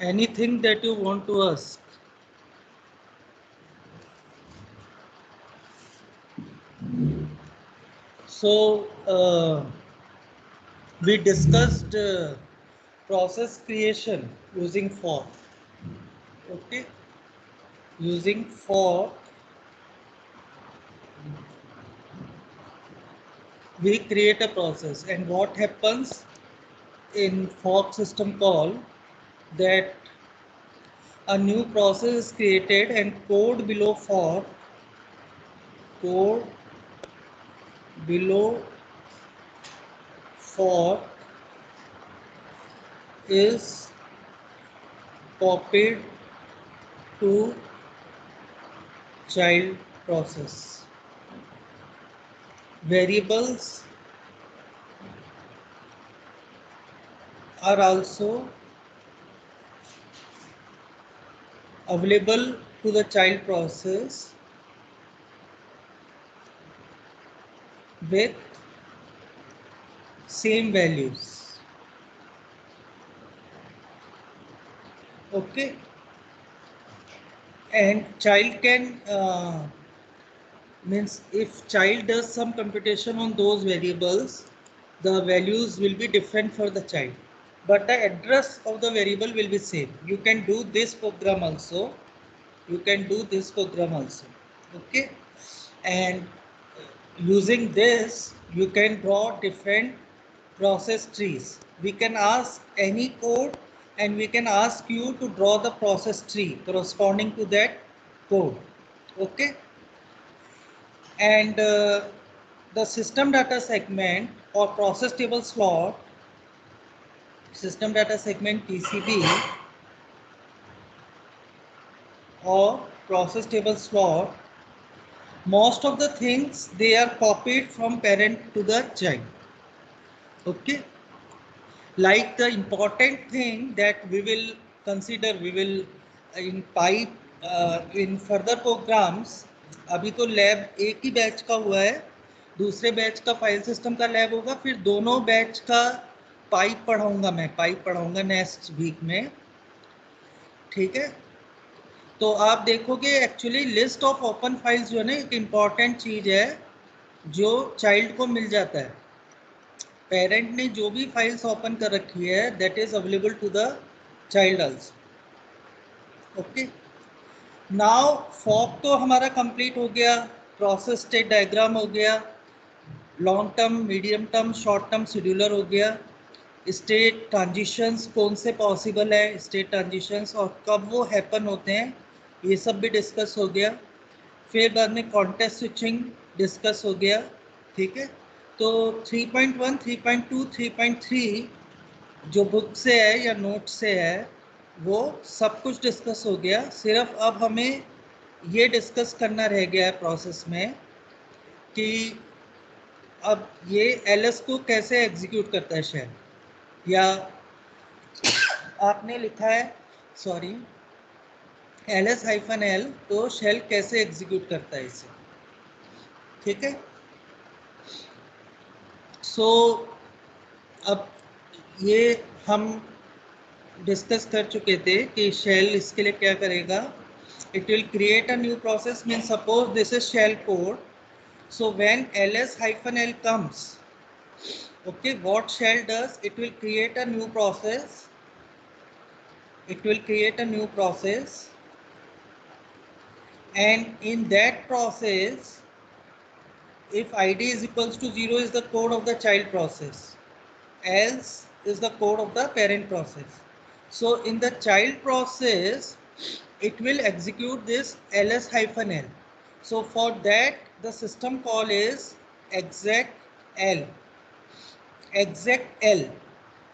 Anything that you want to ask? So we discussed process creation using for. Okay, using for we create a process, and what happens in fork system call that a new process is created and code below for is copied to child process. Variables are also available to the child process with same values. Okay, and child can means if child does some computation on those variables, the values will be different for the child, but the address of the variable will be same. You can do this program also. You can do this program also. Okay, and using this you can draw different process trees. We can ask any code and we can ask you to draw the process tree corresponding to that code. Okay, and the system data segment or process table slot, system data segment PCB or process table slot, most of the things they are copied from parent to the child. Okay, like the important thing that we will consider, we will in pipe in further programs. अभी तो lab एक ही batch का हुआ है, दूसरे batch का file system का lab होगा, फिर दोनों बैच का पाइप पढ़ाऊंगा, मैं पाइप पढ़ाऊंगा नेक्स्ट वीक में. ठीक है, तो आप देखोगे actually list of open files जो है ना एक इम्पॉर्टेंट चीज है जो चाइल्ड को मिल जाता है. पेरेंट ने जो भी फाइल्स ओपन कर रखी है that is available to the child also. Okay, now fork तो हमारा कंप्लीट हो गया, प्रोसेस स्टेट डायग्राम हो गया, long term medium term short term scheduler हो गया, स्टेट ट्रांजिशंस कौन से पॉसिबल है, स्टेट ट्रांजिशंस और कब वो हैपन होते हैं, ये सब भी डिस्कस हो गया. फिर बाद में कॉन्टेक्स्ट स्विचिंग डिस्कस हो गया. ठीक है, तो 3.1, 3.2, 3.3 जो बुक से है या नोट से है वो सब कुछ डिस्कस हो गया. सिर्फ अब हमें ये डिस्कस करना रह गया है प्रोसेस में कि अब ये एलएस को कैसे एग्जीक्यूट करता है शेल, या आपने लिखा है सॉरी ls -l, तो शेल कैसे एग्जीक्यूट करता है इसे. ठीक है, सो अब ये हम डिस्कस कर चुके थे कि शेल इसके लिए क्या करेगा. It will create a new process, mean suppose this is shell code. So when ls-l comes, okay, what shell does, it will create a new process. It will create a new process, and in that process if id is equals to 0 is the code of the child process, else is the code of the parent process. So in the child process it will execute this ls-l. So for that the system call is execl. Execl.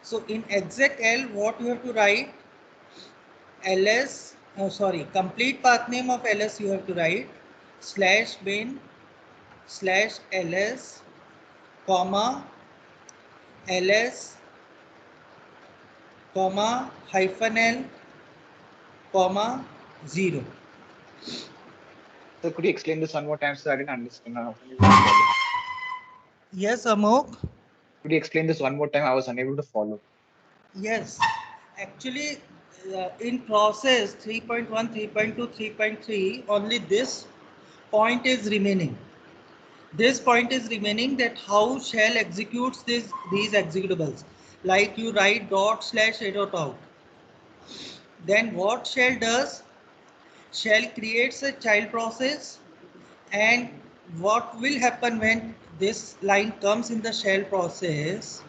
So in execl what you have to write, ls complete path name of ls you have to write /bin /ls comma ls comma -l comma 0. So could you explain this one more time so I didn't understand? Yes, Amok. Could you explain this one more time? I was unable to follow. Yes, actually in process 3.1, 3.2, 3.3, only this point is remaining. This point is remaining, that how shell executes these executables. Like you write dot slash a dot out. Then what shell does? Shell creates a child process, and what will happen when this line comes in the shell process?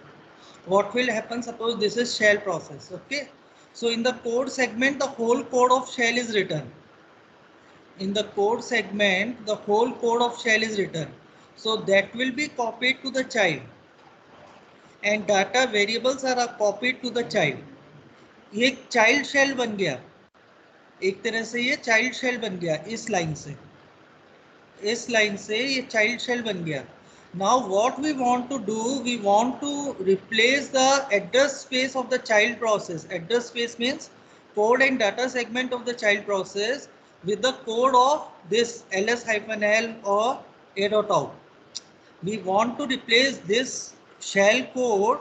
What will happen? Suppose this is shell process. Okay. So in the code segment, the whole code of shell is written. In the code segment, the whole code of shell is written. So that will be copied to the child, and data variables are copied to the child. ये child shell बन गया, एक तरह से ये child shell बन गया इस लाइन से, इस लाइन से ये child shell बन गया. Now what we want to do, we want to replace the address space of the child process. Address space means code and data segment of the child process with the code of this ls-l or a.out. We want to replace this shell code.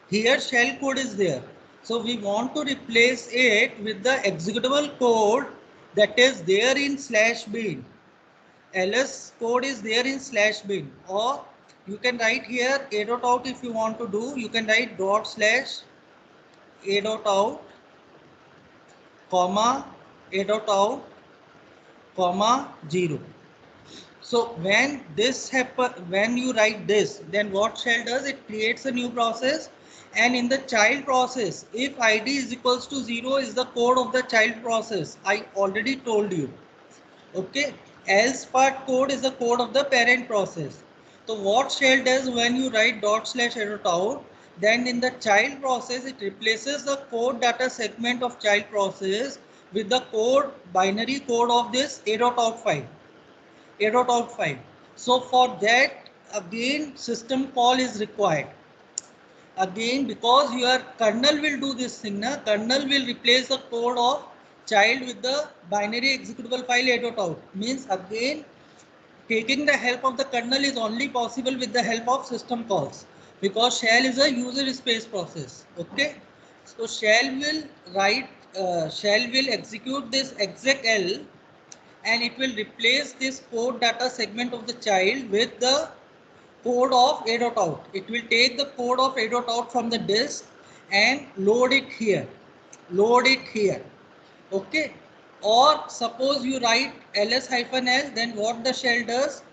Here shell code is there. So we want to replace it with the executable code that is there in /bin. ls code is there in /bin, or you can write here a.out. If you want to do, you can write dot slash a.out comma a.out comma 0. So when this happen, when you write this, then what shell does? It creates a new process, and in the child process, if id is equals to 0 is the code of the child process. I already told you. Okay. Else part code is the code of the parent process. So what shell does when you write dot slash a.out, then in the child process it replaces the code data segment of child process with the code binary code of this a.out file. A.out file. So for that again system call is required. Again, because your kernel will do this thing, na? Kernel will replace the code of child with the binary executable file a.out. Means again, taking the help of the kernel is only possible with the help of system calls, because shell is a user space process. Okay. So shell will write, shell will execute this execl, and it will replace this code data segment of the child with the code of a.out. It will take the code of a.out from the disk and load it here. Load it here. Okay. Or suppose you write ls-l, then what the shell does?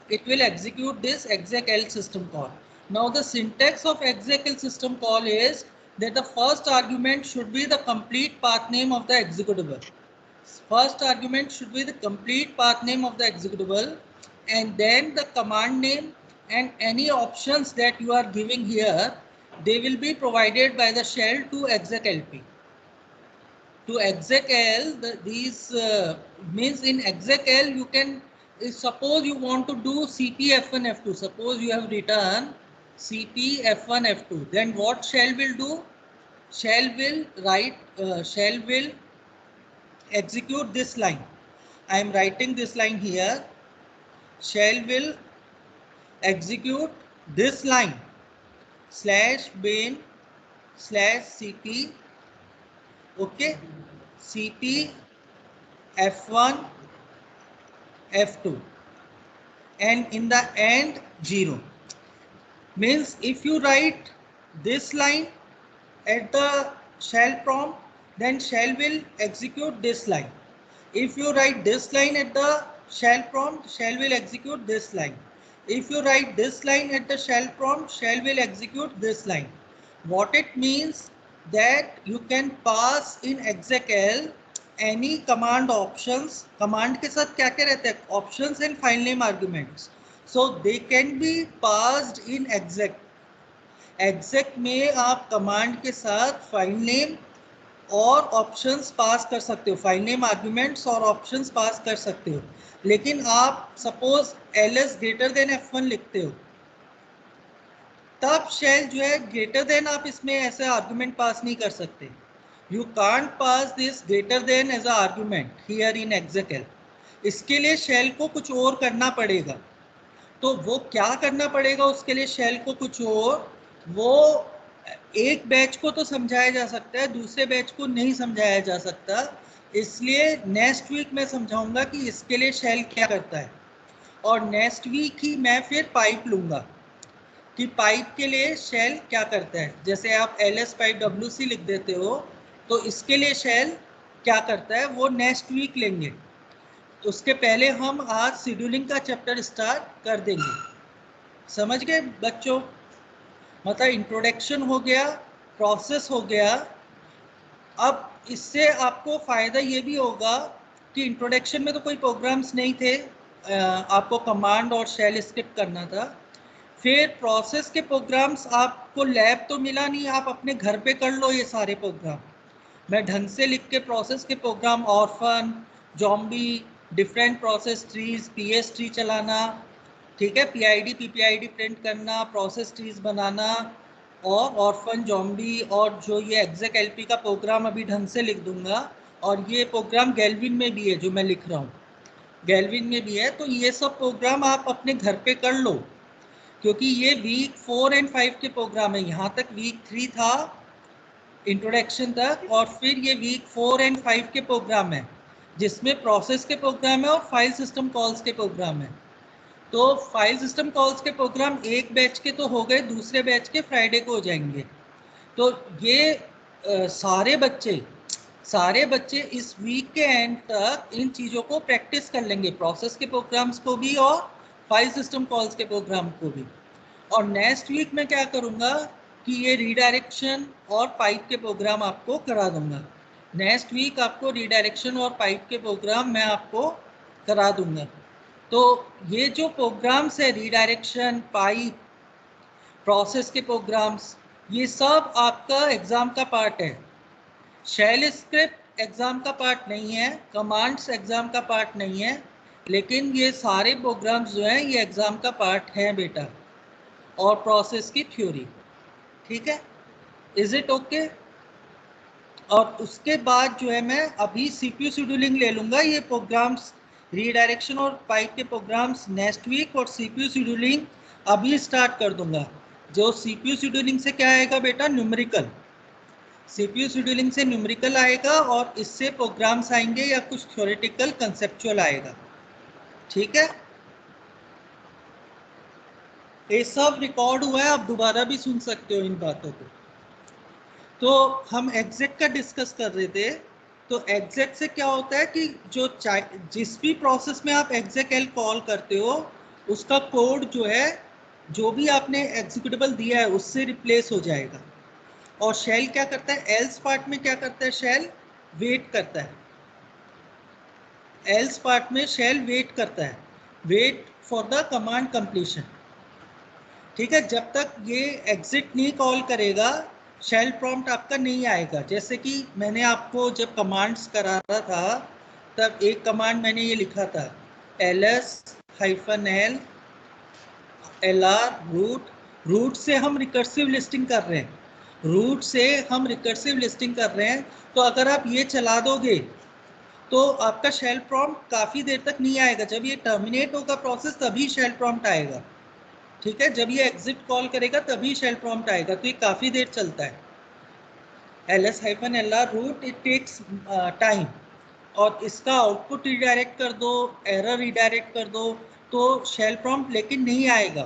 It will execute this execl system call. Now the syntax of execl system call is that the first argument should be the complete path name of the executable. First argument should be the complete path name of the executable, and then the command name and any options that you are giving here, they will be provided by the shell to execlp. To execl, these means in execl you can, suppose you want to do cp f1 f2, suppose you have written cp f1 f2, then what shell will do? Shell will write, shell will execute this line. I am writing this line here. Shell will execute this line /bin /cp, okay, cp f1 f2, and in the end 0. Means if you write this line at the shell prompt, then shell will execute this line. If you write this line at the shell prompt, shell will execute this line. If you write this line at the shell prompt, shell will execute this line. What it means, that you can pass in execl any command options. Command के साथ क्या क्या रहते हैं? Options and file name arguments. So they can be passed in exec. Exec में आप command के साथ file name और ऑप्शंस पास कर सकते हो, फाइल नेम आर्ग्यूमेंट्स और ऑप्शंस पास कर सकते हो. लेकिन आप suppose ls greater than f1 लिखते हो, तब शेल जो है ग्रेटर देन आप इसमें ऐसे आर्ग्यूमेंट पास नहीं कर सकते. You can't pass this greater than as a argument here in Excel. इसके लिए शेल को कुछ और करना पड़ेगा. तो वो क्या करना पड़ेगा उसके लिए शेल को कुछ और? वो एक बैच को तो समझाया जा सकता है, दूसरे बैच को नहीं समझाया जा सकता, इसलिए नेक्स्ट वीक मैं समझाऊंगा कि इसके लिए शेल क्या करता है, और नेक्स्ट वीक ही मैं फिर पाइप लूंगा कि पाइप के लिए शेल क्या करता है। जैसे आप LS पाइप WC लिख देते हो, तो इसके लिए शेल क्या करता है वो नेक्स्ट वीक लेंगे। उसके पहले हम आज शेड्यूलिंग का चैप्टर स्टार्ट कर देंगे। समझ गए बच्चों? मतलब इंट्रोडक्शन हो गया, प्रोसेस हो गया। अब इससे आपको फ़ायदा ये भी होगा कि इंट्रोडक्शन में तो कोई प्रोग्राम्स नहीं थे, आपको कमांड और शेल स्क्रिप्ट करना था। फिर प्रोसेस के प्रोग्राम्स आपको लैब तो मिला नहीं, आप अपने घर पे कर लो ये सारे प्रोग्राम। मैं ढंग से लिख के प्रोसेस के program, orphan, zombie, different process trees, PS tree चलाना, ठीक है, PID PPID प्रिंट करना, प्रोसेस ट्रीज बनाना, और ऑर्फन, जॉम्बी, और जो ये एग्जैक LP का प्रोग्राम अभी ढंग से लिख दूंगा। और ये प्रोग्राम गैल्विन में भी है जो मैं लिख रहा हूँ, गैल्विन में भी है। तो ये सब प्रोग्राम आप अपने घर पे कर लो, क्योंकि ये वीक 4 और 5 के प्रोग्राम है। यहाँ तक वीक 3 था इंट्रोडक्शन तक, और फिर ये वीक 4 और 5 के प्रोग्राम है, जिसमें प्रोसेस के प्रोग्राम है और फाइल सिस्टम कॉल्स के प्रोग्राम है। तो फाइल सिस्टम कॉल्स के प्रोग्राम एक बैच के तो हो गए, दूसरे बैच के फ्राइडे को हो जाएंगे। तो ये सारे बच्चे इस वीक के एंड तक इन चीज़ों को प्रैक्टिस कर लेंगे, प्रोसेस के प्रोग्राम्स को भी और फाइल सिस्टम कॉल्स के प्रोग्राम को भी। और नेक्स्ट वीक में क्या करूँगा कि ये रीडायरेक्शन और पाइप के प्रोग्राम आपको करा दूंगा। नेक्स्ट वीक आपको रीडायरेक्शन और पाइप के प्रोग्राम मैं आपको करा दूंगा। तो ये जो प्रोग्राम्स है, रीडायरेक्शन, पाइप, प्रोसेस के प्रोग्राम्स, ये सब आपका एग्ज़ाम का पार्ट है। शेल स्क्रिप्ट एग्ज़ाम का पार्ट नहीं है, कमांड्स एग्ज़ाम का पार्ट नहीं है, लेकिन ये सारे प्रोग्राम्स जो हैं ये एग्ज़ाम का पार्ट हैं बेटा, और प्रोसेस की थ्योरी। ठीक है, इज इट ओके? और उसके बाद जो है मैं अभी CPU शेड्यूलिंग ले लूँगा। ये प्रोग्राम्स रीडायरेक्शन और पाइप के प्रोग्राम्स नेक्स्ट वीक, और CPU शेड्यूलिंग अभी स्टार्ट कर दूंगा। जो CPU शेड्यूलिंग से क्या आएगा बेटा? न्यूमेरिकल। CPU शेड्यूलिंग से न्यूमेरिकल आएगा, और इससे प्रोग्राम्स आएंगे या कुछ थ्योरेटिकल कंसेप्चुअल आएगा। ठीक है, ये सब रिकॉर्ड हुआ है, आप दोबारा भी सुन सकते हो इन बातों को। तो हम एग्जैक्ट का डिस्कस कर रहे थे। तो एग्जैक्ट से क्या होता है कि जो जिस भी प्रोसेस में आप execl कॉल करते हो, उसका कोड जो है, जो भी आपने एग्जीक्यूटेबल दिया है उससे रिप्लेस हो जाएगा। और शेल क्या करता है? एल्स पार्ट में क्या करता है? शेल वेट करता है। एल्स पार्ट में शेल वेट करता है, wait for the command completion. ठीक है, जब तक ये एग्जिट नहीं कॉल करेगा शेल प्रॉम्प्ट आपका नहीं आएगा। जैसे कि मैंने आपको जब कमांड्स करा रहा था, तब एक कमांड मैंने ये लिखा था, ls-l lr रूट से हम रिकर्सिव लिस्टिंग कर रहे हैं, रूट से हम रिकर्सिव लिस्टिंग कर रहे हैं। तो अगर आप ये चला दोगे तो आपका शेल प्रॉम्प्ट काफ़ी देर तक नहीं आएगा। जब ये टर्मिनेट होगा प्रोसेस तभी शेल प्रॉम्प्ट आएगा। ठीक है, जब ये एग्जिट कॉल करेगा तभी शेल प्रॉम्प्ट आएगा। तो ये काफ़ी देर चलता है। ls-lr root, it takes time. और इसका आउटपुट रिडायरेक्ट कर दो, एरर रिडायरेक्ट कर दो, तो शेल प्रॉम्प्ट लेकिन नहीं आएगा,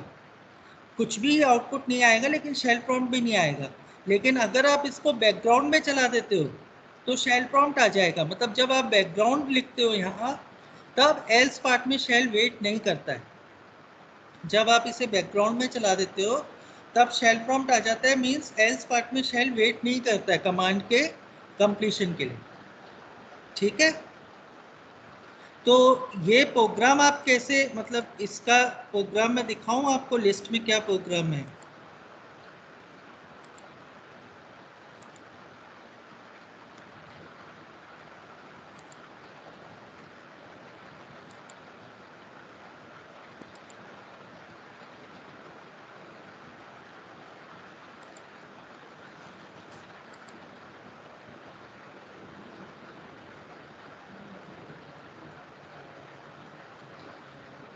कुछ भी आउटपुट नहीं आएगा, लेकिन शेल प्रॉम्प्ट भी नहीं आएगा। लेकिन अगर आप इसको बैकग्राउंड में चला देते हो तो शेल प्रॉम्प्ट आ जाएगा। मतलब जब आप बैकग्राउंड लिखते हो यहाँ, तब एल्स पार्ट में शेल वेट नहीं करता है। जब आप इसे बैकग्राउंड में चला देते हो तब शेल प्रॉम्प्ट आ जाता है, मींस एल्स पार्ट में शेल वेट नहीं करता है कमांड के कंप्लीशन के लिए। ठीक है, तो ये प्रोग्राम आप कैसे, मतलब इसका प्रोग्राम मैं दिखाऊं आपको लिस्ट में क्या प्रोग्राम है।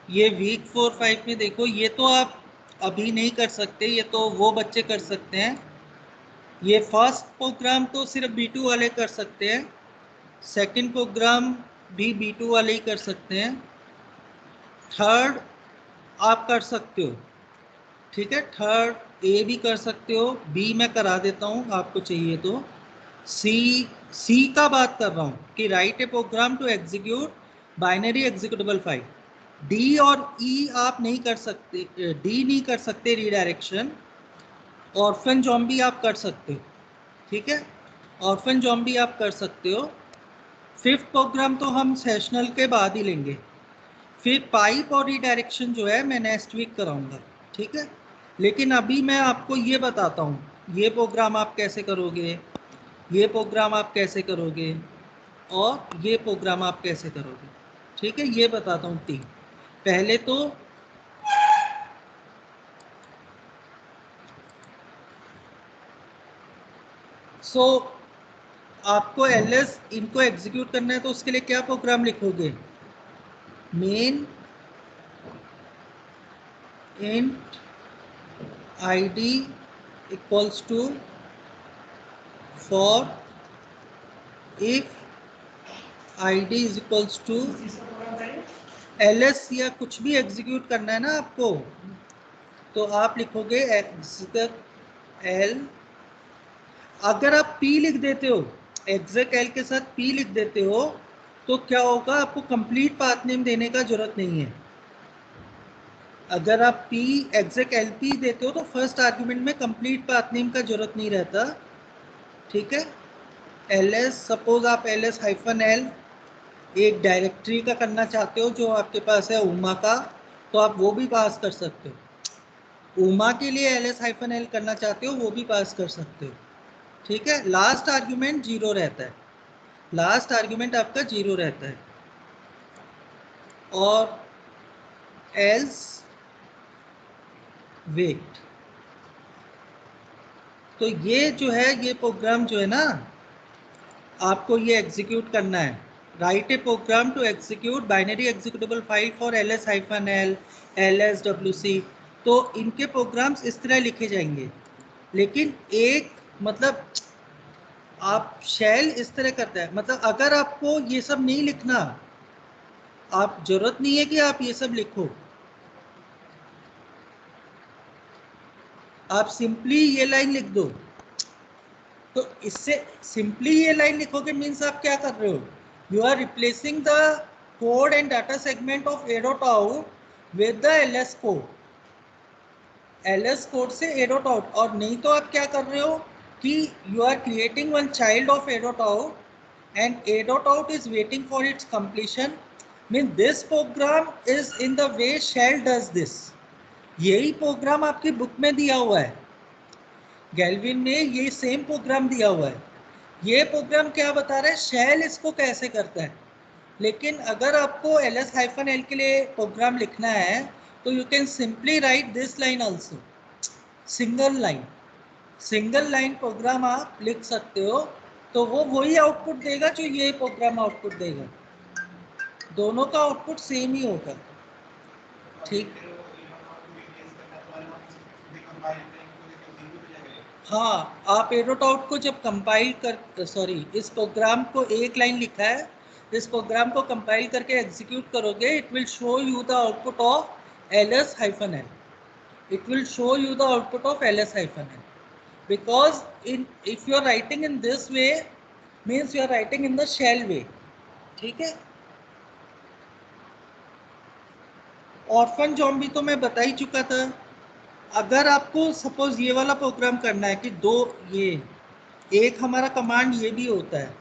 ये वीक 4-5 में देखो, ये तो आप अभी नहीं कर सकते, ये तो वो बच्चे कर सकते हैं ये फर्स्ट प्रोग्राम तो सिर्फ B2 वाले कर सकते हैं, सेकंड प्रोग्राम भी B2 वाले ही कर सकते हैं, थर्ड आप कर सकते हो, ठीक है, थर्ड ए भी कर सकते हो, बी मैं करा देता हूँ आपको चाहिए तो, सी का बात कर रहा हूँ कि write a program to execute binary executable file. D और ई आप नहीं कर सकते, डी नहीं कर सकते रीडायरेक्शन, ऑर्फन जॉम्बी आप कर सकते हो, ठीक है, ऑर्फन जॉम्बी आप कर सकते हो। फिफ्थ प्रोग्राम तो हम सेशनल के बाद ही लेंगे, फिर पाइप और रीडायरेक्शन जो है मैं नेक्स्ट वीक कराऊंगा, ठीक है। लेकिन अभी मैं आपको ये बताता हूँ, ये प्रोग्राम आप कैसे करोगे, ये प्रोग्राम आप कैसे करोगे, और ये प्रोग्राम आप कैसे करोगे, ठीक है, ये बताता हूँ तीन। पहले तो आपको एलएस इनको एग्जीक्यूट करना है तो उसके लिए क्या प्रोग्राम लिखोगे, main int ID equals to fork if id is equals to ls, या कुछ भी एग्जीक्यूट करना है ना आपको, तो आप लिखोगे exec l। अगर आप p लिख देते हो, exec l के साथ p लिख देते हो, तो क्या होगा, आपको कंप्लीट पाथ नेम देने का जरूरत नहीं है। अगर आप p exec lp देते हो तो फर्स्ट आर्ग्यूमेंट में कंप्लीट पाथ नेम का जरूरत नहीं रहता, ठीक है। ls, सपोज आप ls हाइफन l एक डायरेक्टरी का करना चाहते हो जो आपके पास है उमा का, तो आप वो भी पास कर सकते हो। उमा के लिए ls हाइफन l करना चाहते हो, वो भी पास कर सकते हो, ठीक है। लास्ट आर्ग्यूमेंट जीरो रहता है, लास्ट आर्ग्यूमेंट आपका जीरो रहता है। और एल्स वेट, तो ये जो है, ये प्रोग्राम जो है ना, आपको ये एग्जीक्यूट करना है। Write a program to execute binary executable file for ls hyphen l ls wc। तो इनके प्रोग्राम्स इस तरह लिखे जाएंगे, लेकिन एक मतलब आप शेल इस तरह करता है, मतलब अगर आपको ये सब नहीं लिखना, आप जरूरत नहीं है कि आप ये सब लिखो, आप सिंपली ये लाइन लिख दो। तो इससे सिंपली ये लाइन लिखोगे मीन्स आप क्या कर रहे हो, you are replacing the code and data segment of a dot out with the LS code, LS code से एडोट आउट। और नहीं तो आप क्या कर रहे हो कि you are creating one child of a dot out and a dot out is waiting for its completion, mean this program is in the way shell does this. यही प्रोग्राम आपकी बुक में दिया हुआ है, गैल्विन में ये सेम प्रोग्राम दिया हुआ है। ये प्रोग्राम क्या बता रहा है, शेल इसको कैसे करता है। लेकिन अगर आपको ls हाइफन एल के लिए प्रोग्राम लिखना है तो you can simply write this line also, single line program आप लिख सकते हो, तो वो वही आउटपुट देगा जो ये प्रोग्राम आउटपुट देगा, दोनों का आउटपुट सेम ही होगा, ठीक। हाँ, आप एडोट आउट को जब कंपाइल कर, सॉरी, इस प्रोग्राम को एक लाइन लिखा है, इस प्रोग्राम को कंपाइल करके एग्जीक्यूट करोगे, it will show you the output of ls hyphen l, it will show you the output of ls hyphen n, because in if you are writing in this way means you are writing in the shell way, ठीक है। Orphan zombie तो मैं बता ही चुका था। अगर आपको suppose ये वाला प्रोग्राम करना है कि दो, ये एक हमारा कमांड ये भी होता है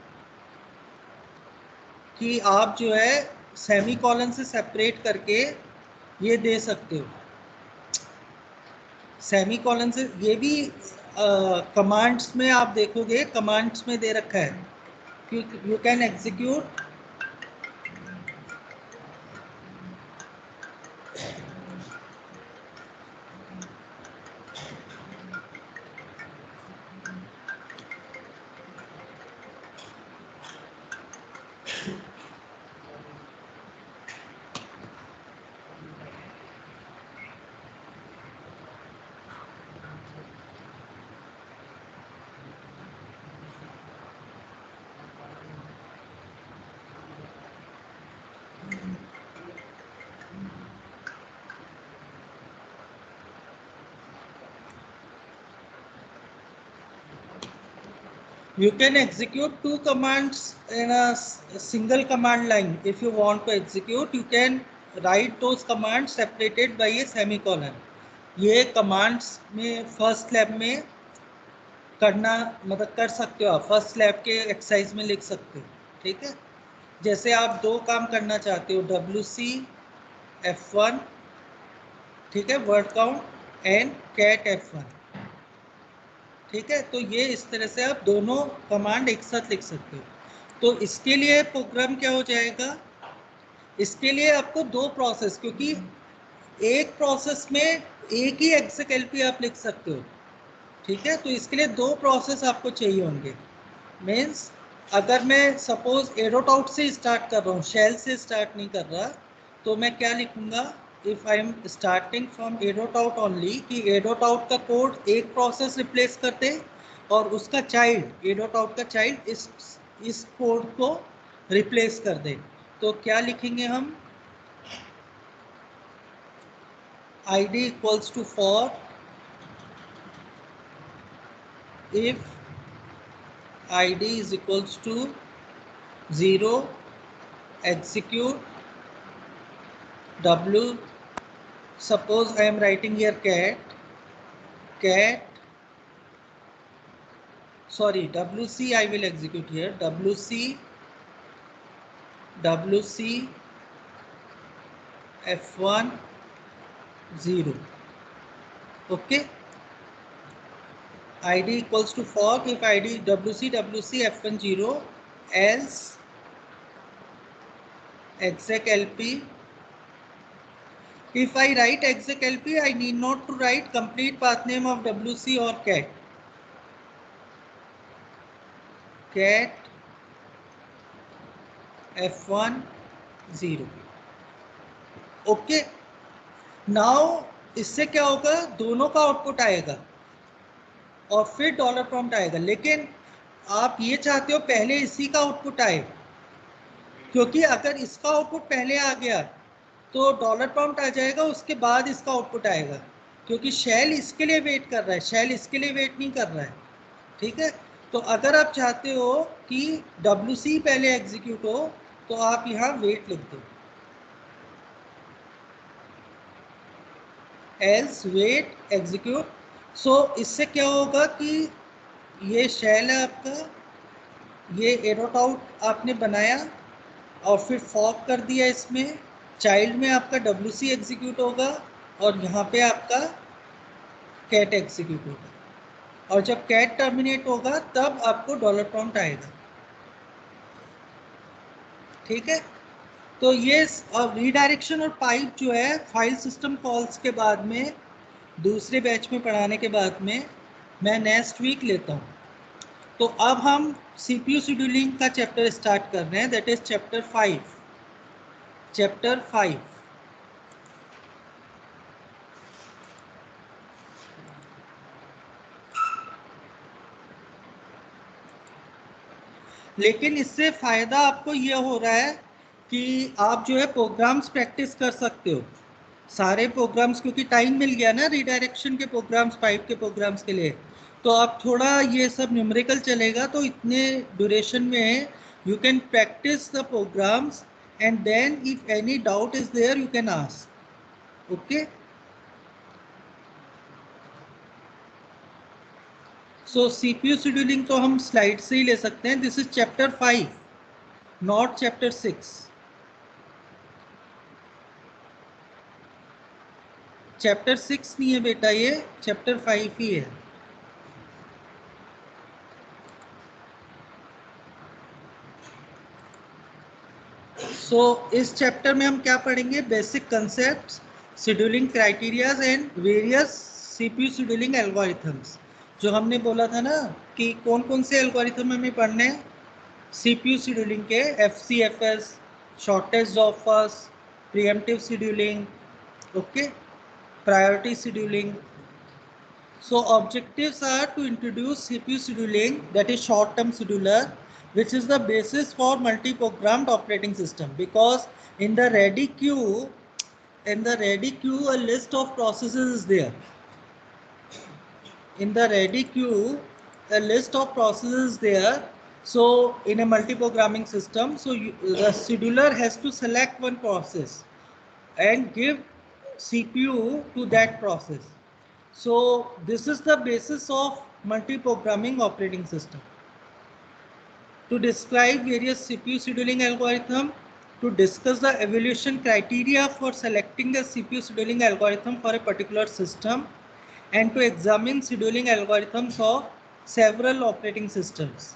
कि आप जो है सेमी कॉलन से सेपरेट करके ये दे सकते हो, सेमी कॉलन से, ये भी कमांड्स में आप देखोगे, कमांड्स में दे रखा है कि you can execute You can execute two commands in a single command line. If you want to execute, you can write those commands separated by a semicolon. ये commands में first lab में करना मतलब कर सकते हो आप, फर्स्ट लैब के एक्सरसाइज में लिख सकते हो, ठीक है। जैसे आप दो काम करना चाहते हो, WC F1, ठीक है, word count and cat F1, ठीक है। तो ये इस तरह से आप दोनों कमांड एक साथ लिख सकते हो। तो इसके लिए प्रोग्राम क्या हो जाएगा, इसके लिए आपको दो प्रोसेस, क्योंकि एक प्रोसेस में एक ही एक्सेक आप लिख सकते हो, ठीक है। तो इसके लिए दो प्रोसेस आपको चाहिए होंगे। मीन्स अगर मैं सपोज एरोटाउट से स्टार्ट कर रहा हूँ, शेल से स्टार्ट नहीं कर रहा, तो मैं क्या लिखूंगा, if I am starting from a dot out only, कि एरोटाउट का कोड एक प्रोसेस रिप्लेस कर दे और उसका चाइल्ड, एरोटाउट का चाइल्ड इस कोड को रिप्लेस कर दे। तो क्या लिखेंगे हम, id equals to fork if id is equals to 0 execute w, suppose I am writing here cat sorry wc, I will execute here wc f1 0, okay, id equals to for if id wc f1 0 else exec lp. If I write exec lp, I need not to write complete path name of wc or cat f1 0, okay. Now इससे क्या होगा, दोनों का output आएगा और फिर dollar prompt आएगा, लेकिन आप ये चाहते हो पहले इसी का आउटपुट आए, क्योंकि अगर इसका आउटपुट पहले आ गया तो डॉलर प्रॉम्प्ट आ जाएगा, उसके बाद इसका आउटपुट आएगा, क्योंकि शेल इसके लिए वेट कर रहा है, शेल इसके लिए वेट नहीं कर रहा है, ठीक है। तो अगर आप चाहते हो कि WC पहले एग्जीक्यूट हो, तो आप यहाँ वेट लिख दो, एल्स वेट एग्जीक्यूट। सो इससे क्या होगा कि ये शेल है आपका, ये एरोटाउट आपने बनाया और फिर फॉक कर दिया, इसमें चाइल्ड में आपका WC एग्जीक्यूट होगा और यहाँ पे आपका कैट एग्जीक्यूट होगा, और जब कैट टर्मिनेट होगा तब आपको डॉलर प्रॉम्प्ट आएगा, ठीक है। तो ये रीडायरेक्शन और पाइप जो है फाइल सिस्टम कॉल्स के बाद में, दूसरे बैच में पढ़ाने के बाद में मैं नेक्स्ट वीक लेता हूँ। तो अब हम CPU शेड्यूलिंग का चैप्टर स्टार्ट कर रहे हैं, दैट इज चैप्टर 5। लेकिन इससे फ़ायदा आपको ये हो रहा है कि आप जो है प्रोग्राम्स प्रैक्टिस कर सकते हो, सारे प्रोग्राम्स, क्योंकि टाइम मिल गया ना रीडायरेक्शन के प्रोग्राम्स, पाइप के प्रोग्राम्स के लिए। तो आप थोड़ा ये सब न्यूमेरिकल चलेगा, तो इतने ड्यूरेशन में you can practice the programs and then if any doubt is there you can ask, okay. So CPU scheduling तो हम स्लाइड से ही ले सकते हैं, this is chapter 5 not chapter 6। Chapter 6 नहीं है बेटा, ये चैप्टर 5 ही है। सो इस चैप्टर में हम क्या पढ़ेंगे, basic concepts, scheduling criterias and various CPU scheduling algorithms. जो हमने बोला था ना कि कौन कौन से एल्गोरिथम हमें पढ़ने हैं CPU शेड्यूलिंग के, FCFS, shortest job first, pre-emptive scheduling, okay, priority scheduling. So objectives are to introduce CPU scheduling, that is short-term scheduler, which is the basis for multi-programmed operating system, because in the ready queue, a list of processes is there. In the ready queue, a list of processes there. So in a multi-programming system, so the scheduler has to select one process and give CPU to that process. So this is the basis of multi-programming operating system. To describe various CPU scheduling algorithm, to discuss the evaluation criteria for selecting a CPU scheduling algorithm for a particular system, and to examine scheduling algorithms of several operating systems.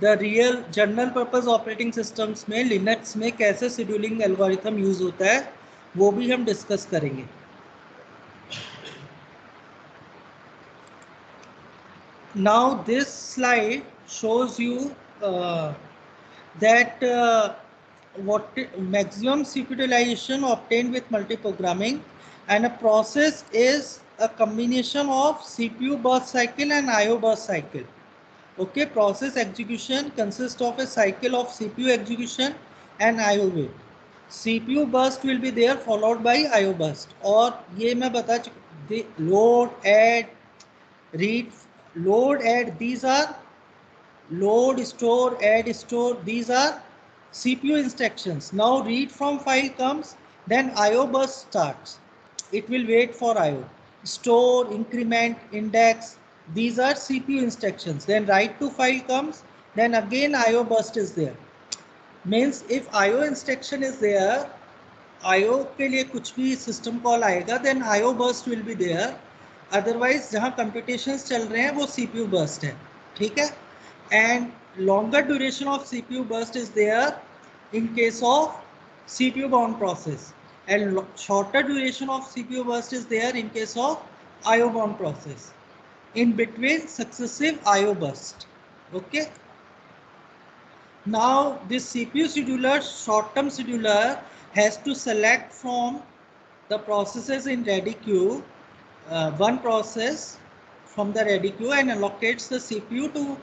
The real general purpose operating systems में Linux में कैसे scheduling algorithm use होता है वो भी हम discuss करेंगे. Now this slide shows you that what maximum CPU utilization obtained with multi-programming, and a process is a combination of CPU burst cycle and IO burst cycle. Okay, process execution consists of a cycle of CPU execution and IO wait. CPU burst will be there followed by IO burst. और ये मैं बता चुका, load, add, read, load, add, these are load, store, add, store, these are CPU instructions. Now read from file comes, then IO burst starts. It will wait for IO. Store, increment, index, these are CPU instructions. Then write to file comes, then again IO burst is there. Means if IO instruction is there, IO के लिए कुछ भी system call आएगा, then IO burst will be there. Otherwise जहाँ computations चल रहे हैं वो CPU burst है, ठीक है? And longer duration of CPU burst is there in case of CPU bound process, and shorter duration of CPU burst is there in case of IO bound process. In between successive IO burst. Okay. Now this CPU scheduler, short-term scheduler, has to select from the processes in ready queue one process from the ready queue and allocates the CPU to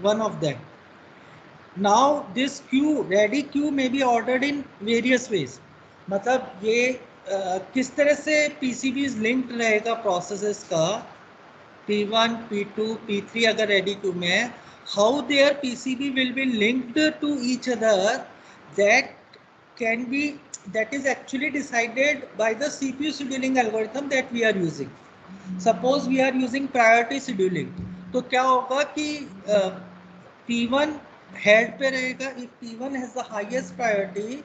one of them. Now this queue, ready queue may be ordered in various ways. मतलब ये किस तरह से PCBs linked रहेगा processes का, P1, P2, P3 अगर ready queue में है, how their PCB will be linked to each other, that can be, that is actually decided by the CPU scheduling algorithm that we are using. Suppose we are using priority scheduling, तो क्या होगा कि P1 head पे रहेगा. If P1 has the highest priority,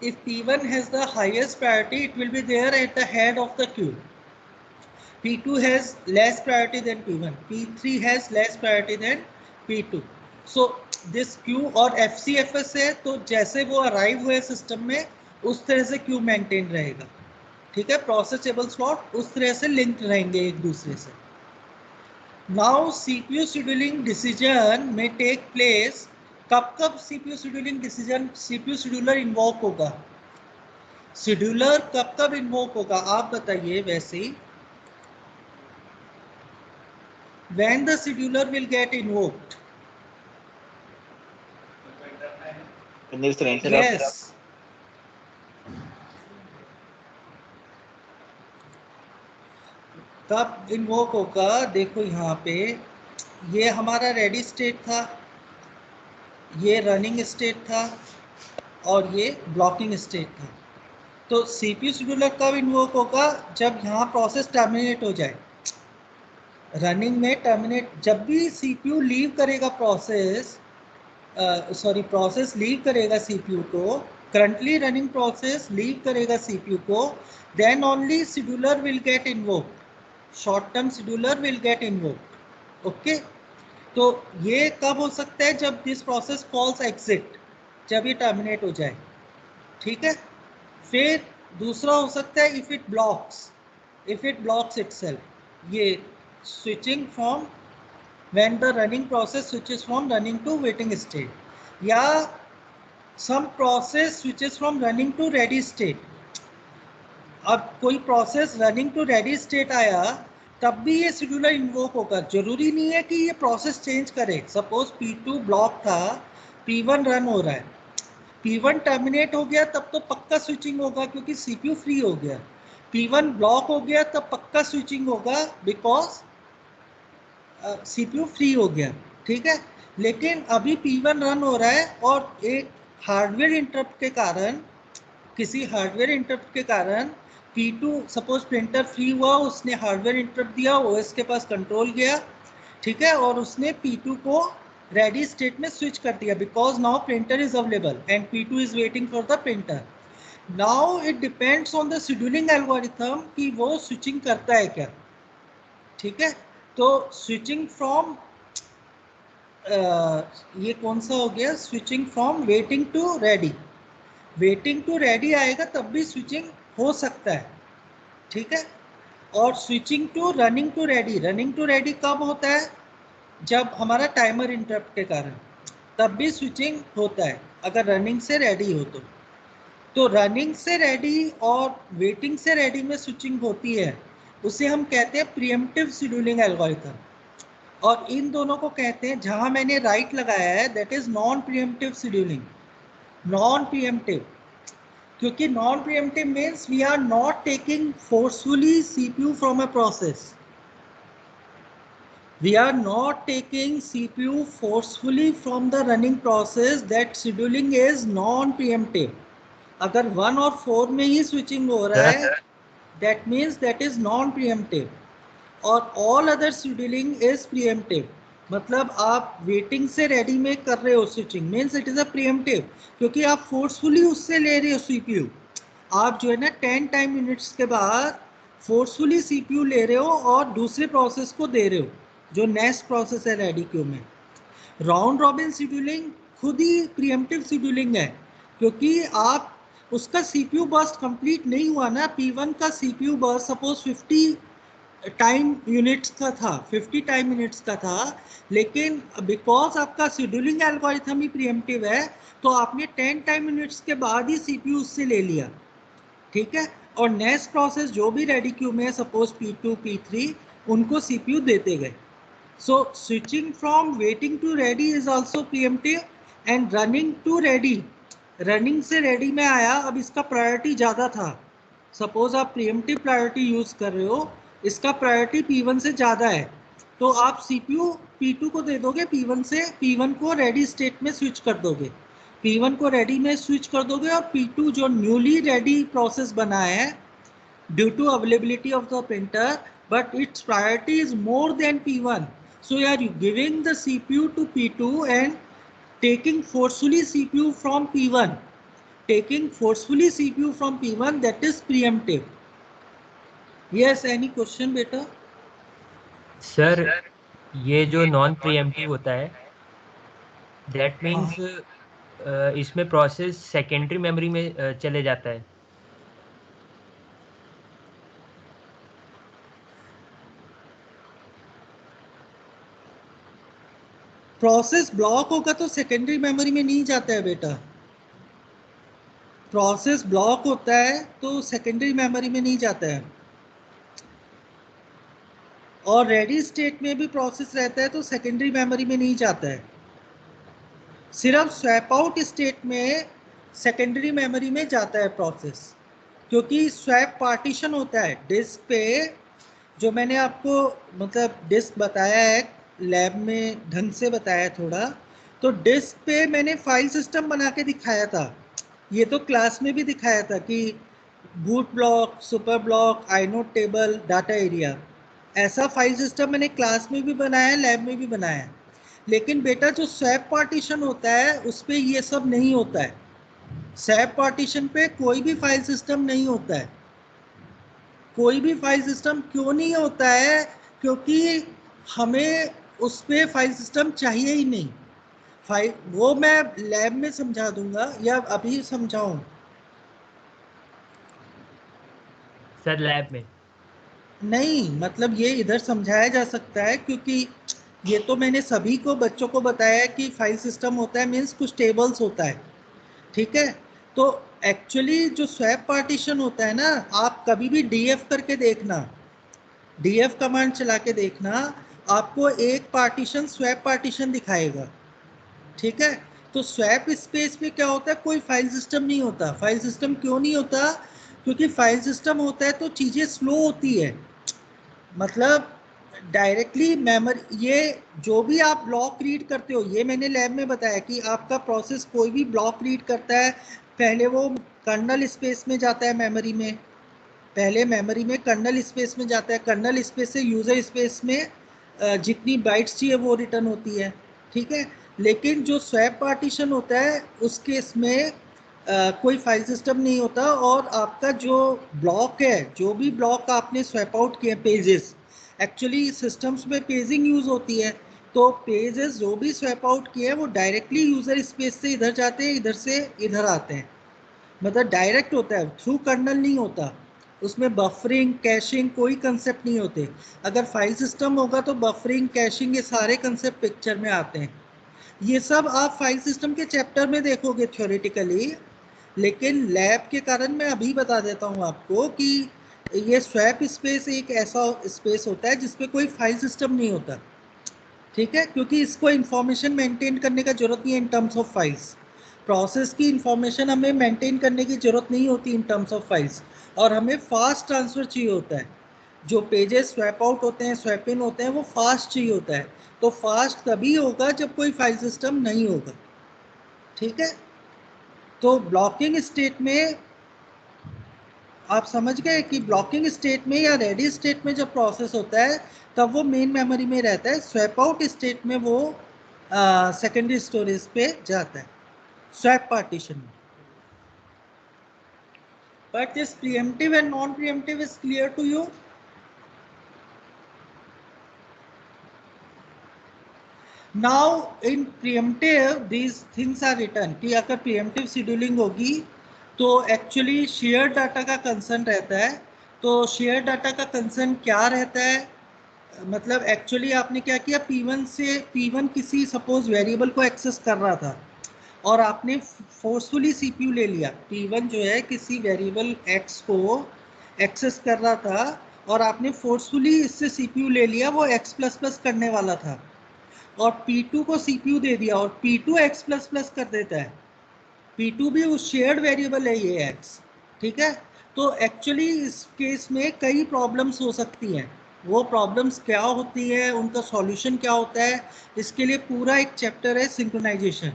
if P1 has the highest priority, it will be there at the head of the queue. P2 has less priority than P1. P3 has less priority than P2. So this queue और FCFS है, तो जैसे वो arrive हुए system में उस तरह से queue maintain रहेगा, ठीक है? Processable slot उस तरह से linked रहेंगे एक दूसरे से. Now CPU scheduling decision may take place. कब CPU scheduling decision, CPU scheduler invoke होगा? Scheduler कब invoke होगा आप बताइए. वैसे ही when the scheduler will get invoked? Yes. कब इन्वोक होगा? देखो यहाँ पे ये हमारा रेडी स्टेट था, ये रनिंग स्टेट था और ये ब्लॉकिंग स्टेट था. तो सीपीयू शेड्यूलर कब इन्वोक होगा? जब यहाँ प्रोसेस टर्मिनेट हो जाए. रनिंग में टर्मिनेट, जब भी सीपीयू लीव करेगा प्रोसेस, प्रोसेस लीव करेगा सीपीयू को, करंटली रनिंग प्रोसेस लीव करेगा सीपीयू को, then only scheduler will get invoked. Short term scheduler will get invoked. Okay, तो ये कब हो सकता है? जब दिस प्रोसेस कॉल्स एग्जिट, जब ये टर्मिनेट हो जाए, ठीक है? फिर दूसरा हो सकता है इफ इट ब्लॉक्स इटसेल्फ, ये switching from when the running process switches from running to waiting state, या some process switches from running to ready state. अब कोई process running to ready state आया तब भी ये शेड्यूलर इन्वोक होगा. जरूरी नहीं है कि ये प्रोसेस चेंज करे. सपोज P2 ब्लॉक था, P1 रन हो रहा है, P1 टर्मिनेट हो गया तब तो पक्का स्विचिंग होगा क्योंकि CPU फ्री हो गया। P1 ब्लॉक हो गया तब पक्का स्विचिंग होगा बिकॉज CPU फ्री हो गया। ठीक है, लेकिन अभी P1 रन हो रहा है और एक हार्डवेयर इंटरप्ट के कारण, किसी हार्डवेयर इंटरप्ट के कारण P2 सपोज प्रिंटर फ्री हुआ, उसने हार्डवेयर इंटरप्ट दिया, OS के पास कंट्रोल गया, ठीक है, और उसने P2 को रेडी स्टेट में स्विच कर दिया because now printer is available and P2 is waiting for the printer. Now it depends on the scheduling algorithm कि वो स्विचिंग करता है क्या। ठीक है, तो स्विचिंग फ्रॉम ये कौन सा हो गया, switching from waiting to ready, waiting to ready आएगा तब भी स्विचिंग हो सकता है। ठीक है, और switching to running to ready, running to ready कब होता है, जब हमारा टाइमर इंटरप्ट के कारण, तब भी स्विचिंग होता है अगर रनिंग से रेडी हो तो रनिंग से रेडी और वेटिंग से रेडी में स्विचिंग होती है, उसे हम कहते हैं प्रीएम्प्टिव शेड्यूलिंग एल्गोरिथम। और इन दोनों को कहते हैं, जहां मैंने राइट लगाया है that is non preemptive scheduling. Non preemptive क्योंकि non preemptive means we are not taking forcefully CPU from a process, we are not taking CPU forcefully from the running process, that scheduling is non preemptive। अगर 1 और 4 में ही switching हो रहा है that means that is non preemptive और all other scheduling is preemptive। मतलब आप waiting से रेडी में कर रहे हो switching means it is a pre-emptive क्योंकि आप फोर्सफुली उससे ले रहे हो CPU। आप जो है ना 10 टाइम यूनिट्स के बाद फोर्सफुली CPU ले रहे हो और दूसरे प्रोसेस को दे रहे हो जो नेक्स्ट प्रोसेस है रेडी क्यू में। राउंड रॉबिन शेड्यूलिंग खुद ही प्रीएम्प्टिव शेड्यूलिंग है क्योंकि आप उसका CPU बर्स्ट कंप्लीट नहीं हुआ ना, P1 का CPU burst suppose 50 time units का था, 50 टाइम यूनिट्स का था, लेकिन बिकॉज आपका शेड्यूलिंग एल्गोरिथम ही प्रीएम्प्टिव है तो आपने 10 टाइम यूनिट्स के बाद ही CPU उससे ले लिया। ठीक है, और नेक्स्ट प्रोसेस जो भी रेडी क्यू में है सपोज P2 P3 उनको CPU देते गए। So switching from waiting to ready is also preemptive and running to ready, running से रेडी में आया, अब इसका प्रायोरिटी ज़्यादा था, सपोज आप प्रीएम्प्टिव प्रायोरिटी यूज़ कर रहे हो, इसका प्रायोरिटी P1 से ज़्यादा है तो आप CPU P2 को दे दोगे, P1 से P1 को रेडी स्टेट में स्विच कर दोगे, P1 को रेडी में स्विच कर दोगे और P2 जो न्यूली रेडी प्रोसेस बना है due to availability of the printer but its priority is more than P1, so you are giving the CPU to P2 and taking forcefully CPU from P1, taking forcefully CPU from P1 that is preemptive। yes, any question beta? Sir ये जो non pre-emptive होता है that means इसमें process secondary memory में चले जाता है। Process block होगा तो सेकेंडरी मेमोरी में नहीं जाता है बेटा, प्रोसेस ब्लॉक होता है तो सेकेंडरी मेमोरी में नहीं जाता है, और रेडी स्टेट में भी प्रोसेस रहता है तो सेकेंडरी मेमोरी में नहीं जाता है, सिर्फ स्वैप आउट स्टेट में सेकेंडरी मेमोरी में जाता है प्रोसेस, क्योंकि स्वैप पार्टीशन होता है डिस्क पे, जो मैंने आपको मतलब डिस्क बताया है लैब में ढंग से बताया थोड़ा, तो डिस्क पे मैंने फाइल सिस्टम बना के दिखाया था, ये तो क्लास में भी दिखाया था कि boot block, super block, inode table, data area, ऐसा फाइल सिस्टम मैंने क्लास में भी बनाया, लैब में भी बनाया। लेकिन बेटा जो स्वैप पार्टीशन होता है उस पर ये सब नहीं होता है, स्वैप पार्टीशन पे कोई भी फाइल सिस्टम नहीं होता है, कोई भी फाइल सिस्टम क्यों नहीं होता है, क्योंकि हमें उस पर फाइल सिस्टम चाहिए ही नहीं, फाइल वो मैं लैब में समझा दूंगा या अभी समझाऊं? सर लैब में नहीं, मतलब ये इधर समझाया जा सकता है क्योंकि ये तो मैंने सभी को बच्चों को बताया कि फाइल सिस्टम होता है मीन्स कुछ टेबल्स होता है। ठीक है, तो एक्चुअली जो स्वैप पार्टीशन होता है ना, आप कभी भी डीएफ करके देखना, डीएफ कमांड चला के देखना, आपको एक पार्टीशन स्वैप पार्टीशन दिखाएगा। ठीक है, तो स्वैप स्पेस में क्या होता है, कोई फाइल सिस्टम नहीं होता। फाइल सिस्टम क्यों नहीं होता? क्योंकि फाइल सिस्टम होता है तो चीज़ें स्लो होती है, मतलब डायरेक्टली मेमोरी, ये जो भी आप ब्लॉक रीड करते हो, ये मैंने लैब में बताया कि आपका प्रोसेस कोई भी ब्लॉक रीड करता है, पहले वो कर्नल स्पेस में जाता है मेमोरी में, पहले मेमोरी में कर्नल स्पेस में जाता है, कर्नल स्पेस से यूज़र स्पेस में जितनी बाइट्स चाहिए वो रिटर्न होती है, ठीक है। लेकिन जो स्वैप पार्टीशन होता है उस केस में कोई फाइल सिस्टम नहीं होता, और आपका जो ब्लॉक है, जो भी ब्लॉक आपने स्वैप आउट किए पेजेस, एक्चुअली सिस्टम्स में पेजिंग यूज़ होती है, तो पेजेस जो भी स्वैप आउट किए हैं वो डायरेक्टली यूज़र स्पेस से इधर जाते हैं, इधर से इधर आते हैं, मतलब डायरेक्ट होता है, थ्रू कर्नल नहीं होता। उसमें बफरिंग कैशिंग कोई कंसेप्ट नहीं होते। अगर फाइल सिस्टम होगा तो बफरिंग कैशिंग ये सारे कंसेप्ट पिक्चर में आते हैं। ये सब आप फाइल सिस्टम के चैप्टर में देखोगे थ्योरेटिकली, लेकिन लैब के कारण मैं अभी बता देता हूँ आपको कि ये स्वैप स्पेस एक ऐसा स्पेस होता है जिसपे कोई फाइल सिस्टम नहीं होता, ठीक है, क्योंकि इसको इंफॉर्मेशन मेंटेन करने का जरूरत नहीं है in terms of files. Process की इंफॉर्मेशन हमें मेंटेन करने की जरूरत नहीं होती इन टर्म्स ऑफ फाइल्स, और हमें फास्ट ट्रांसफर चाहिए होता है। जो पेजेस स्वैप आउट होते हैं, स्वैप इन होते हैं, वो फास्ट चाहिए होता है। तो फास्ट तभी होगा जब कोई फाइल सिस्टम नहीं होगा, ठीक है। तो ब्लॉकिंग स्टेट में आप समझ गए कि ब्लॉकिंग स्टेट में या रेडी स्टेट में जब प्रोसेस होता है तब वो मेन मेमोरी में रहता है, स्वैप आउट स्टेट में वो सेकेंडरी स्टोरेज पे जाता है, स्वैप पार्टीशन में। But this preemptive and non preemptive is clear to you? Now in preemptive these things are written कि अगर प्रीएम्प्टिव शेड्यूलिंग होगी तो एक्चुअली शेयर डाटा का कंसर्न रहता है। तो शेयर डाटा का कंसर्न क्या रहता है, मतलब एक्चुअली आपने क्या किया, P1 से P1 किसी सपोज वेरिएबल को एक्सेस कर रहा था और आपने फोर्सफुली सीपीयू ले लिया। P1 जो है किसी वेरिएबल x को एक्सेस कर रहा था और आपने फोर्सफुली इससे सीपीयू ले लिया, वो x++ करने वाला था, और P2 को सीपीयू दे दिया और P2 x++ कर देता है। P2 भी उस शेयर्ड वेरिएबल है ये x, ठीक है। तो एक्चुअली इस केस में कई प्रॉब्लम्स हो सकती हैं। वो प्रॉब्लम्स क्या होती है, उनका सॉल्यूशन क्या होता है, इसके लिए पूरा एक चैप्टर है सिंक्रोनाइजेशन,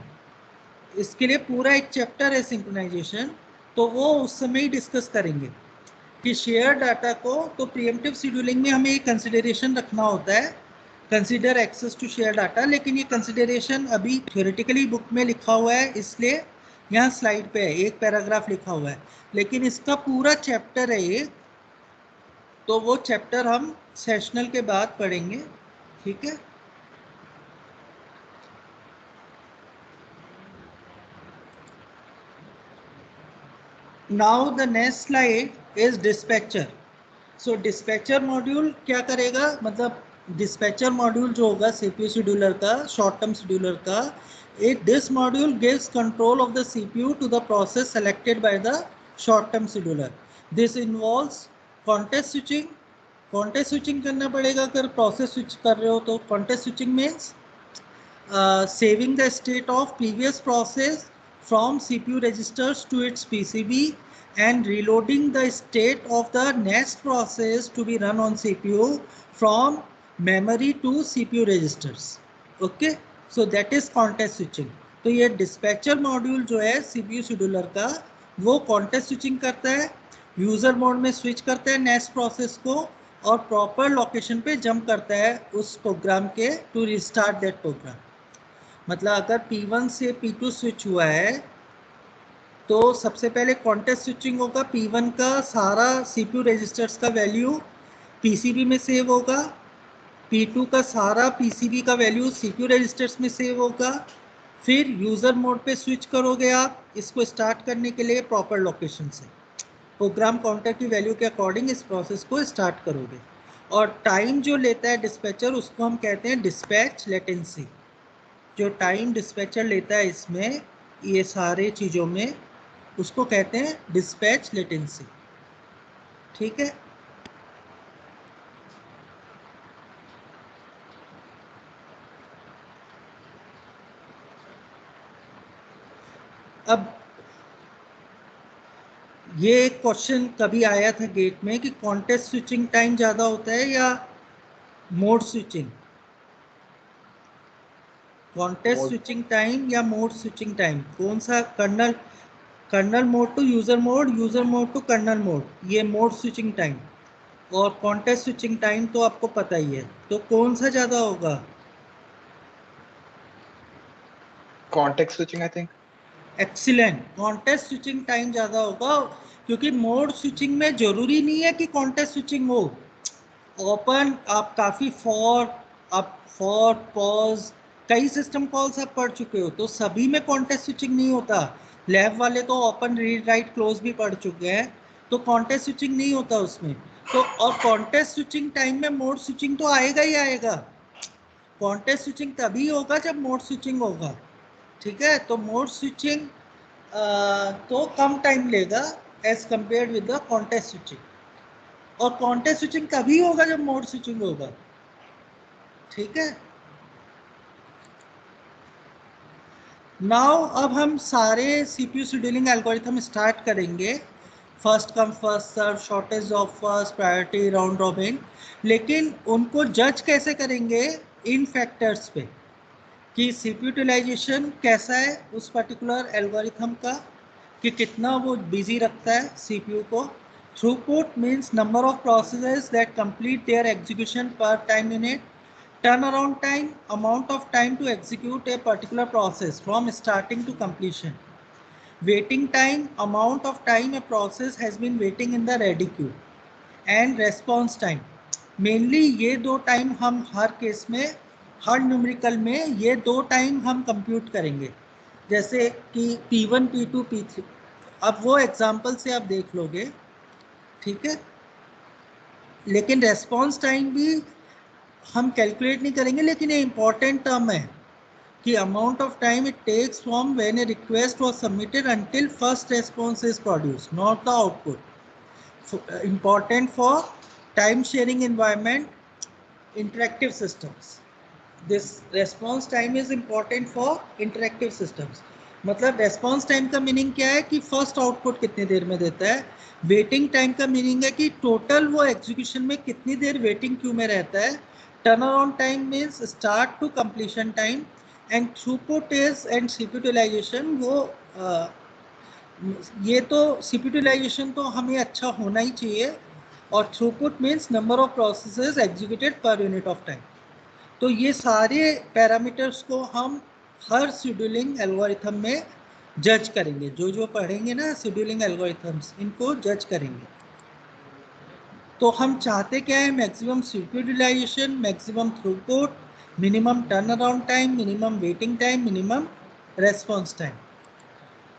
इसके लिए पूरा एक चैप्टर है सिंक्रोनाइजेशन, तो वो उस समय ही डिस्कस करेंगे कि शेयर डाटा को, तो प्रीएम्प्टिव शेड्यूलिंग में हमें एक कंसिडरेशन रखना होता है, consider access to share data, लेकिन ये कंसिडरेशन अभी थ्योरेटिकली बुक में लिखा हुआ है, इसलिए यहाँ स्लाइड पे है, एक पैराग्राफ लिखा हुआ है, लेकिन इसका पूरा चैप्टर है ये, तो वो चैप्टर हम सेशनल के बाद पढ़ेंगे, ठीक है। Now the next slide is dispatcher. So dispatcher module क्या करेगा, मतलब डिस्पैचर मॉड्यूल जो होगा सीपीयू शेड्यूलर का, शॉर्ट टर्म शेड्यूलर का, it this module gives control of the CPU to the process selected by the short term scheduler. This involves context switching. context switching करना पड़ेगा अगर process switch कर रहे हो तो। context switching means saving the state of previous process from CPU registers to its PCB and reloading the state of the next process to be run on CPU from memory to CPU registers. Okay, so that is context switching. तो ये dispatcher module जो है CPU scheduler का, वो context switching करता है, user mode में switch करता है नेक्स्ट प्रोसेस को, और प्रॉपर लोकेशन पे जंप करता है उस प्रोग्राम के टू रिस्टार्ट दैट प्रोग्राम। मतलब अगर P1 से P2 स्विच हुआ है तो सबसे पहले कॉन्टेक्स्ट स्विचिंग होगा, P1 का सारा CPU रजिस्टर्स का वैल्यू PCB में सेव होगा, P2 का सारा PCB का वैल्यू CPU रजिस्टर्स में सेव होगा, फिर यूज़र मोड पे स्विच करोगे आप इसको स्टार्ट करने के लिए प्रॉपर लोकेशन से, प्रोग्राम काउंटर की वैल्यू के अकॉर्डिंग इस प्रोसेस को स्टार्ट करोगे। और टाइम जो लेता है डिस्पैचर उसको हम कहते हैं डिस्पैच लेटेंसी। जो टाइम डिस्पैचर लेता है इसमें ये सारे चीज़ों में, उसको कहते हैं डिस्पैच लेटेंसी, ठीक है। ये क्वेश्चन कभी आया था गेट में कि कॉन्टेस्ट स्विचिंग टाइम ज़्यादा होता है या mode switching, context mode. Switching time या मोड स्विचिंग टाइम, कौन सा, kernel mode to user mode to kernel mode, ये मोड स्विचिंग टाइम, और कॉन्टेस्ट स्विचिंग टाइम तो आपको पता ही है, तो कौन सा ज़्यादा होगा? Context switching I think. Excellent, contest switching time ज़्यादा होगा, क्योंकि मोड स्विचिंग में ज़रूरी नहीं है कि कॉन्टेस्ट स्विचिंग हो। ओपन आप काफ़ी फॉर पॉज कई सिस्टम कॉल्स आप पढ़ चुके हो, तो सभी में कॉन्टेस्ट स्विचिंग नहीं होता। लैब वाले तो ओपन रीड राइट क्लोज भी पढ़ चुके हैं, तो कॉन्टेस्ट स्विचिंग नहीं होता उसमें। तो और कॉन्टेस्ट स्विचिंग टाइम में मोड स्विचिंग तो आएगा ही आएगा। कॉन्टेस्ट स्विचिंग तभी होगा जब मोड स्विचिंग होगा, ठीक है। तो मोड स्विचिंग तो कम टाइम लेगा as compared with the context switching, और कॉन्टेस्ट स्विचिंग तभी होगा जब मोड स्विचिंग होगा, ठीक है। नाउ अब हम सारे सीपीयू शेड्यूलिंग एल्गोरिथम स्टार्ट करेंगे, first come first serve, shortest job first, priority, round robin. लेकिन उनको जज कैसे करेंगे? इन फैक्टर्स पे कि सीपीयू यूटिलाइजेशन कैसा है उस पर्टिकुलर एल्गोरिथम का, कि कितना वो बिजी रखता है सीपीयू को। Throughput means number of processes that complete their execution per time unit. Turnaround time, amount of time to execute a particular process from starting to completion. Waiting time, amount of time a process has been waiting in the ready queue. And response time. Mainly ये दो time हम हर case में, हर numerical में ये दो time हम compute करेंगे, जैसे कि P1, P2, P3। अब वो एग्जांपल से आप देख लोगे, ठीक है। लेकिन रेस्पॉन्स टाइम भी हम कैलकुलेट नहीं करेंगे, लेकिन ये इंपॉर्टेंट टर्म है कि amount of time it takes from when a request was submitted until first response is produced, not the output. Important for time sharing environment, interactive systems. This response time is important for interactive systems. मतलब response time का meaning क्या है कि first output कितनी देर में देता है। Waiting time का मीनिंग है कि टोटल वो एग्जीक्यूशन में कितनी देर वेटिंग क्यू में रहता है। Turn around time means start to completion time, and throughput is and CPU utilization, वो ये तो सीपीयू यूटिलाइजेशन तो हमें अच्छा होना ही चाहिए, और throughput means number of processes executed per unit of time. तो ये सारे पैरामीटर्स को हम हर शेड्यूलिंग एल्गोरिथम में जज करेंगे, जो जो पढ़ेंगे ना शेड्यूलिंग एल्गोरिथम्स, इनको जज करेंगे। तो हम चाहते क्या है? Maximum CPU utilization, maximum throughput, minimum turn around time, minimum waiting time, minimum response time.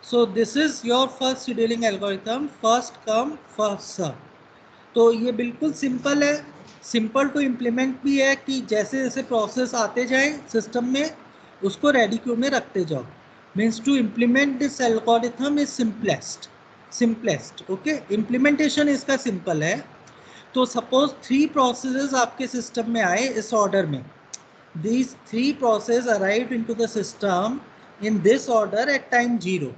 So this is your first scheduling algorithm, first come first serve. तो ये बिल्कुल सिंपल है, सिंपल टू इम्प्लीमेंट भी है कि जैसे जैसे प्रोसेस आते जाए सिस्टम में उसको रेडी क्यू में रखते जाओ। Means to implement this algorithm is simplest okay. Implementation इसका सिंपल है। तो सपोज 3 प्रोसेसेस आपके सिस्टम में आए इस ऑर्डर में, these 3 processes arrived into the system in this order at time 0.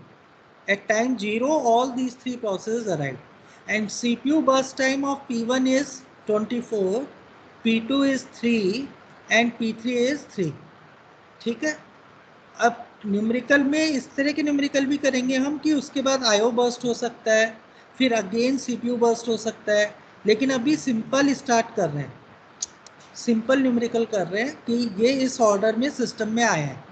At time 0 all these 3 processes arrived, and CPU burst time of P1 is 24, P2 is 3 and P3 is 3, ठीक है। अब numerical में इस तरह के numerical भी करेंगे हम कि उसके बाद IO बर्स्ट हो सकता है, फिर अगेन CPU बर्स्ट हो सकता है, लेकिन अभी सिंपल स्टार्ट कर रहे हैं, सिंपल न्यूमेरिकल कर रहे हैं कि ये इस ऑर्डर में सिस्टम में आए हैं।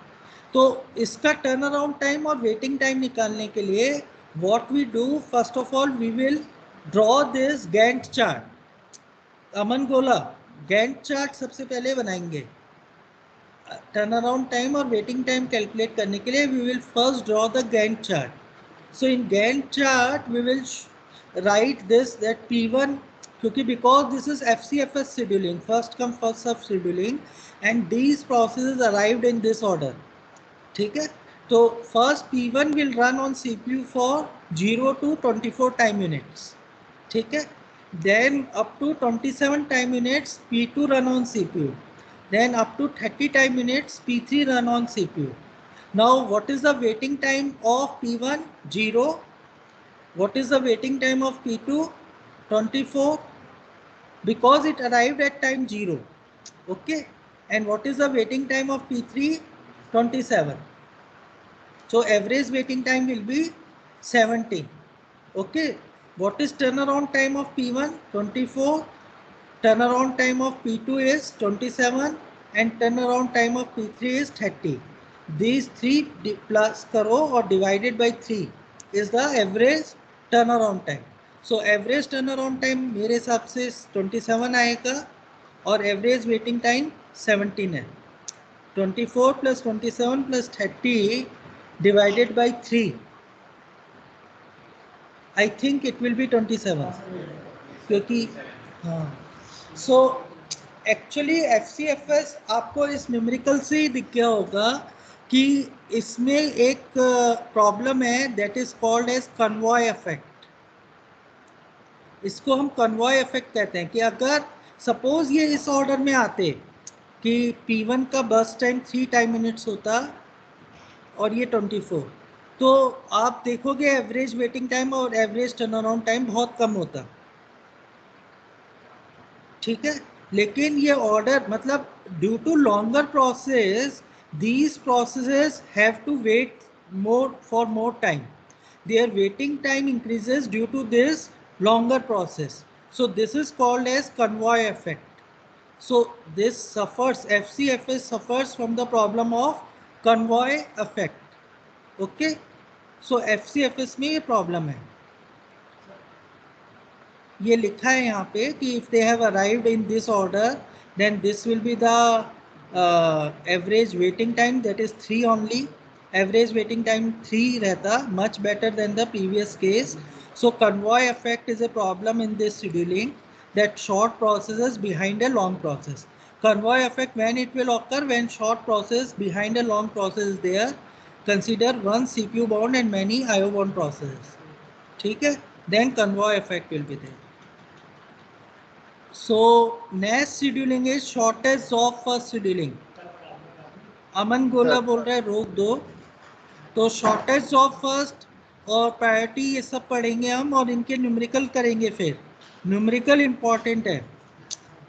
तो इसका टर्न अराउंड टाइम और वेटिंग टाइम निकालने के लिए what we do, first of all we will draw this Gantt chart. अमन गोला, गैंट चार्ट सबसे पहले बनाएंगे। टर्न अराउंड टाइम और वेटिंग टाइम कैलकुलेट करने के लिए we will first draw the Gantt chart. So in Gantt chart we will write this that P1, क्योंकि because this is FCFS scheduling, first come first serve scheduling, and these processes arrived in this order, ठीक है। तो first P1 will run on CPU for 0 to 24 time units, ठीक है। Then up to 27 time units P2 run on CPU, then up to 30 time minutes P3 run on CPU. Now what is the waiting time of P1? 0. What is the waiting time of P2? 24, because it arrived at time 0. Okay. And what is the waiting time of P3? 27. So average waiting time will be 70. Okay. What is turnaround time of P1? 24. Turnaround time of P2 is 27 and turnaround time of P3 is 30. These three plus karo or divided by 3 is the average turnaround time. So average turnaround time मेरे हिसाब से 27 आएगा और average waiting time 17 है. 24 plus 27 plus 30 divided by 3. I think it will be 27. क्योंकि हाँ. So actually FCFS आपको इस न्यूमेरिकल से ही दिख गया होगा कि इसमें एक प्रॉब्लम है that is called as convoy effect. इसको हम कन्वॉय इफेक्ट कहते हैं कि अगर सपोज ये इस ऑर्डर में आते कि P1 का बस टाइम 3 टाइम मिनट्स होता और ये 24, तो आप देखोगे एवरेज वेटिंग टाइम और एवरेज टर्न अराउंड टाइम बहुत कम होता. ठीक है. लेकिन ये ऑर्डर मतलब due to longer process these processes have to wait more for more time. Their waiting time increases due to this longer process. So this is called as convoy effect. So this suffers, FCFS suffers from the problem of convoy effect. Okay. So FCFS में ये problem है. ये लिखा है यहाँ पे कि if they have arrived in this order then this will be the average waiting time, that is 3 only. Average waiting time 3 रहता, much better than the previous case. So convoy effect is a problem in this scheduling, that short processes behind a long process. Convoy effect when it will occur? When short process behind a long process is there. Consider one CPU bound and many IO bound processes. ठीक है. Then convoy effect will be there. So next scheduling is shortage of first scheduling. अमन गोला बोल रहा है रोक दो. तो shortage job first और प्रायोरिटी ये सब पढ़ेंगे हम और इनके न्यूमेरिकल करेंगे. फिर न्यूमेरिकल इंपॉर्टेंट है.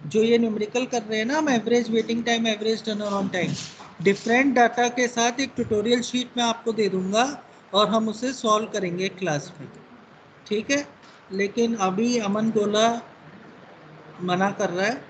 जो ये न्यूमेरिकल कर रहे हैं ना हम, average waiting time, average turn around time, different data के साथ एक ट्यूटोरियल शीट में आपको दे दूंगा और हम उसे सॉल्व करेंगे क्लास में. ठीक है. लेकिन अभी अमन गोला मना कर रहा है.